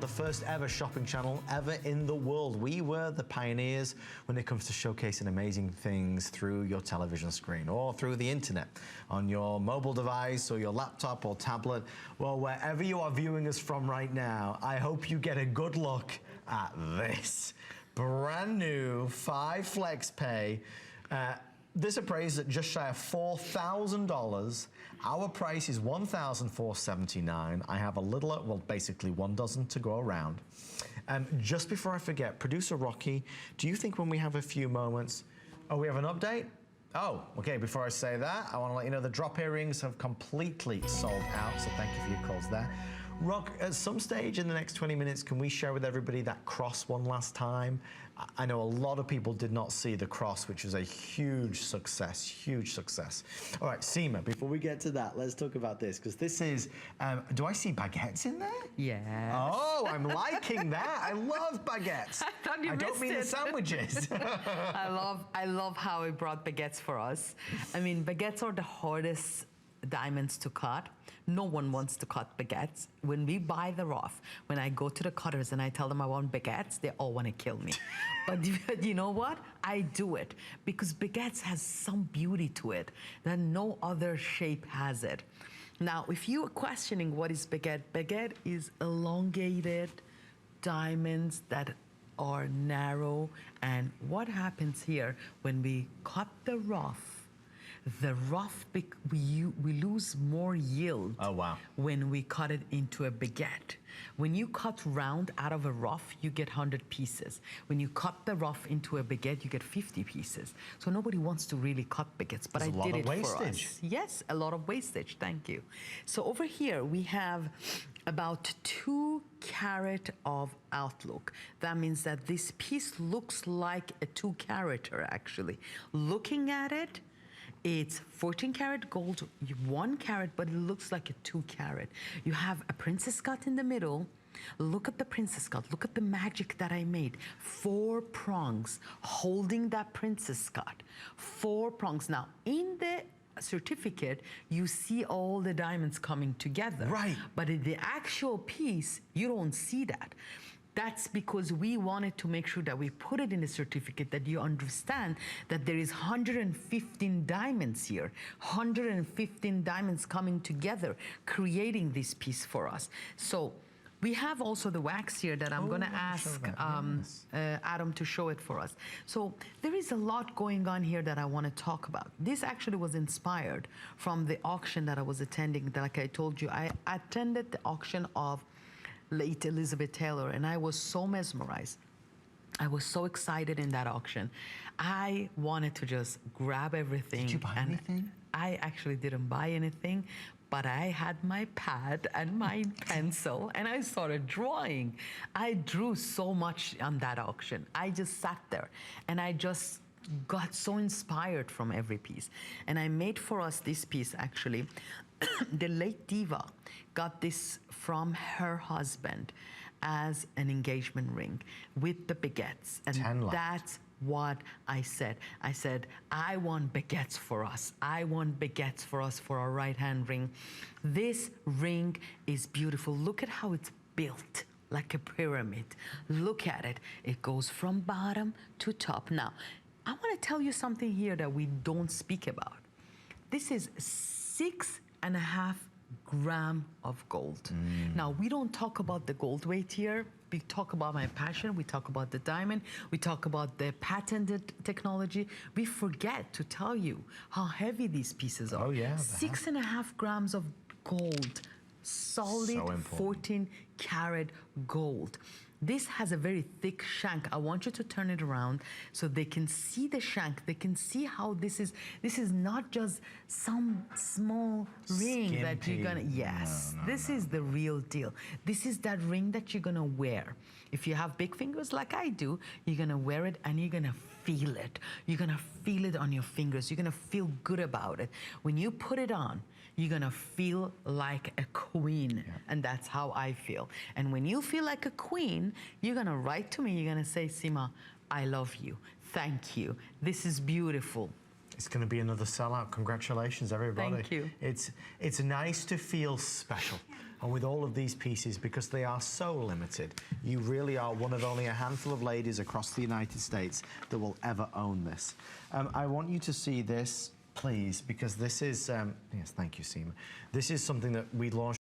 the first ever shopping channel ever in the world. We were the pioneers when it comes to showcasing amazing things through your television screen or through the internet, on your mobile device or your laptop or tablet. Well, wherever you are viewing us from right now, I hope you get a good look at this. Brand new 5 Flex Pay. This appraised at just shy of $4,000. Our price is $1,479. I have a little, well, basically 1 dozen to go around. Just before I forget, producer Rocky, do you think when we have a few moments, we have an update? Oh, okay, before I say that, I want to let you know the drop earrings have completely sold out, so thank you for your calls there. Rock, at some stage in the next 20 minutes, can we share with everybody that cross one last time? I know a lot of people did not see the cross, which was a huge success, huge success. All right, Seema, before we get to that, let's talk about this, because this is, do I see baguettes in there? Yeah. Oh, I'm liking that. I love baguettes. I thought you missed it. I don't mean the sandwiches. I love how he brought baguettes for us. I mean, baguettes are the hardest diamonds to cut. No one wants to cut baguettes. When we buy the rough, when I go to the cutters and I tell them I want baguettes, they all want to kill me. But you know what? I do it because baguettes has some beauty to it that no other shape has it. Now, if you are questioning what is baguette, baguette is elongated diamonds that are narrow. And what happens here when we cut the rough, we lose more yield. Oh, wow. When we cut it into a baguette. When you cut round out of a rough, you get 100 pieces. When you cut the rough into a baguette, you get 50 pieces. So nobody wants to really cut baguettes, but I did it for us. Yes, a lot of wastage, thank you. So over here, we have about 2 carat of outlook. That means that this piece looks like a 2 carater actually. Looking at it, it's 14 karat gold, 1 carat, but it looks like a 2 carat. You have a princess cut in the middle. Look at the princess cut. Look at the magic that I made. 4 prongs holding that princess cut. 4 prongs. Now, in the certificate, you see all the diamonds coming together. Right. But in the actual piece, you don't see that. That's because we wanted to make sure that we put it in the certificate that you understand that there is 115 diamonds here, 115 diamonds coming together, creating this piece for us. So we have also the wax here that I'm going to ask Adam to show it for us. So there is a lot going on here that I want to talk about. This actually was inspired from the auction that I was attending. Like I told you, I attended the auction of late Elizabeth Taylor, and I was so mesmerized. I was so excited in that auction. I wanted to just grab everything. Did you buy anything? I actually didn't buy anything, but I had my pad and my pencil, and I started drawing. I drew so much on that auction. I just sat there, and I just got so inspired from every piece. And I made for us this piece, actually. The late diva got this from her husband as an engagement ring with the baguettes. And that's what I said. I said, I want baguettes for us. I want baguettes for us for our right-hand ring. This ring is beautiful. Look at how it's built, like a pyramid. Look at it. It goes from bottom to top. Now, I want to tell you something here that we don't speak about. This is 6.5 grams of gold. Now, we don't talk about the gold weight here. We talk about my passion. We talk about the diamond. We talk about the patented technology. We forget to tell you how heavy these pieces are. Oh, yeah. 6.5 grams of gold. Solid So 14 karat gold. This has a very thick shank. I want you to turn it around so they can see the shank. They can see how this is not just some small ring that you're gonna, yes, this is the real deal. This is that ring that you're gonna wear. If you have big fingers like I do, you're gonna wear it and you're gonna feel it. You're gonna feel it on your fingers. You're gonna feel good about it. When you put it on, you're gonna feel like a queen. Yeah. And that's how I feel. And when you feel like a queen, you're gonna write to me, you're gonna say, Seema, I love you, thank you, this is beautiful. It's gonna be another sellout. Congratulations, everybody. Thank you. It's nice to feel special. And with all of these pieces, because they are so limited, you really are one of only a handful of ladies across the United States that will ever own this. I want you to see this, please, because this is, yes, thank you, Seema. This is something that we launched